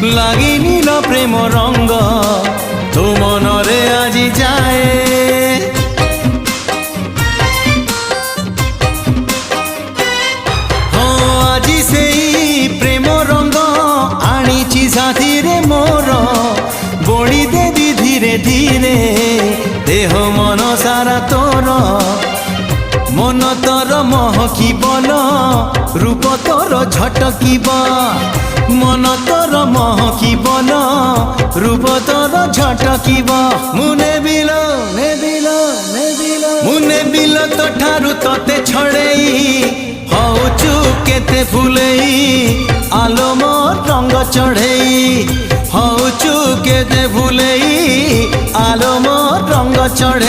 লাগিনি ল প্রেম রঙ্গ তো মনরে আজি যায় আজি সেই প্রেম রঙ্গ আনিছি সাথীরে মোর বড়ি দেবি ধীরে ধীরে দেহ মন সারা তোর মন তোর মহকিবল রূপ তোর ঝটকিব মন তোর মহকিবল রূপ তোর ঝটকিব মুনে বিল মুনে বিল তো ঠারু তোতে ছড়েই হউচু কেতে ফুলেই আলো মোর রঙ্গ চढ़ेई হউচু কেতে ফুলেই আলো মোর রঙ্গ চढ़ेई।